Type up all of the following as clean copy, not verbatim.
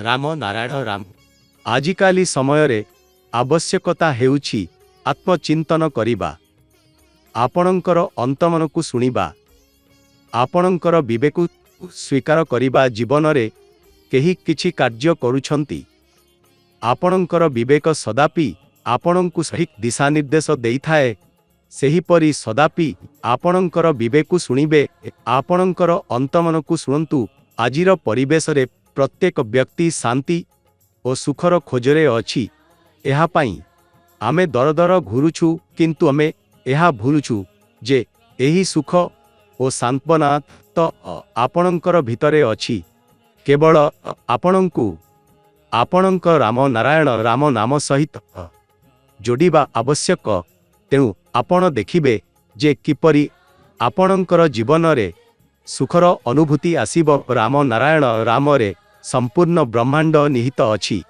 राम नारायण राम। आजिकाली समयरे आवश्यकता हेउछि आत्मचिंतन करिबा, आपणंकर अंतमनकु सुनिबा, आपणंकर विवेकु स्वीकार करिबा। जीवन रे केही किछि कार्य करूछंती, आपणंकर विवेक सदापि आपणंकु सही दिशा निर्देश देइथाए। सेहीपरि सदापि आपणंकर विवेकु सुनिबे, आपणंकर अंतमनकु सुनंतु। आजिर परिवेश रे प्रत्येक व्यक्ति शांति और सुखर खोजरे अछि। एहा पई आमे दर दर घुरुछु, किंतु आमे एहा भूलुछु जे एही सुख और सांत्वना तो आपणंकर भितरे अछि। केवल आपणंकु आपणंक राम नारायण राम नाम सहित जोड़िबा आवश्यक। तेणु आपण देखिबे जे किपरि आपणंकर जीवन रे सुखर अनुभूति आसीबो। राम नारायण राम रे संपूर्ण ब्रह्मांड निहित अछि।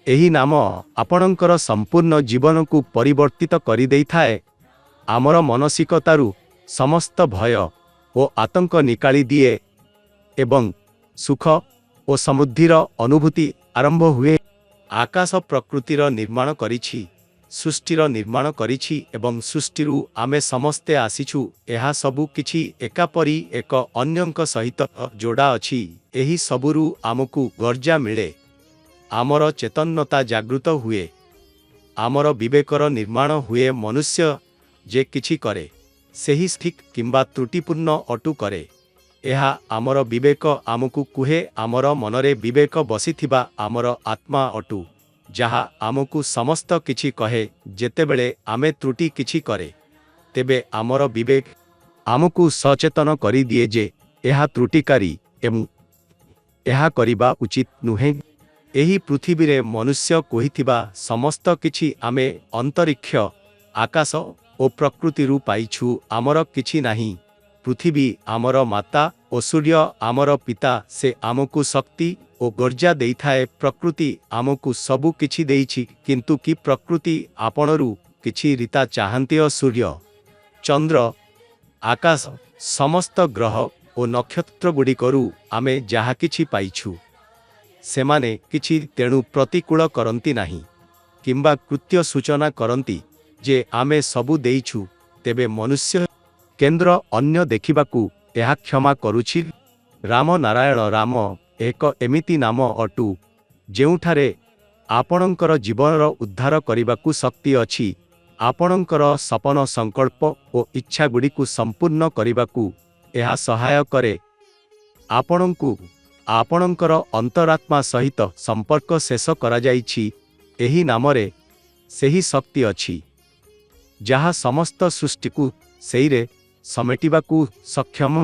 एही नाम आपणंकर संपूर्ण जीवन को परिवर्तित करि देइथाए। आमर मानसिकतारु समस्त भय और आतंक निकाली दिए एवं सुख और समृद्धिर अनुभूति आरंभ हुए। आकाश प्रकृतिर निर्माण करिछि, सृष्टिर निर्माण करिछि एवं सृष्टिरु आमे समस्ते आसीछु। एहा सबु किछि एकापरि एक अन्यंक सहित जोड़ा अछि। एही सबुरु आमकु गर्जा मिले, आमर चेतन्नता जागृत हुए, आमर विवेकर निर्माण हुए। मनुष्य जे किछि करे सेही ठीक किंबा त्रुटिपूर्ण अटु करे। एहा आमर विवेक आमकु कुहे। आमर मनरे विवेक बसिथिबा आमर आत्मा अटु, जहा आमकु समस्त किछि कहे। जेतेबेले आमे त्रुटि किछि करे, तेबे आमर विवेक आमकु सचेतन करि दिए जे एहा त्रुटिकारी एवं एहा करिबा उचित नुहे। एही पृथ्वी रे मनुष्य कहिथिबा समस्त किछि आमे अंतरिक्ष, आकाश और प्रकृति रु पाइछु। आमर किछि नाही। पृथ्वी आमर माता और सूर्य आमर पिता। से आमकु शक्ति और गर्जा देइथाए। प्रकृति आमकु सबु किछि देइछि, किंतु कि प्रकृति आपणरु किछि रीता चाहंती। सूर्य, चंद्र, आकाश, समस्त ग्रह और नक्षत्र गुड़िकरु आमे जहा किछि पाइछु, सेमाने किछि तेणु प्रतिकूल करंती नाही किंबा कृत्य सूचना करंती जे आमे सबु देइछु। तेबे मनुष्य केंद्र अन्य देखिबाकू एहा क्षमा करुछि। राम नारायण राम एक एमिति नाम अटु जेउठारे आपणंकर जीवनर उद्धार करिबाकू शक्ति अछि। आपणंकर सपन संकल्प और इच्छा गुड़िकू संपूर्ण करिबाकू एहा सहाय करे। आपणंकू आपणंकर अंतरात्मा सहित संपर्क शेष करा जाइछि। एही नामरे सेही शक्ति अछि जहा समस्त सृष्टि को सेईरे समेटिबाकू सक्षम।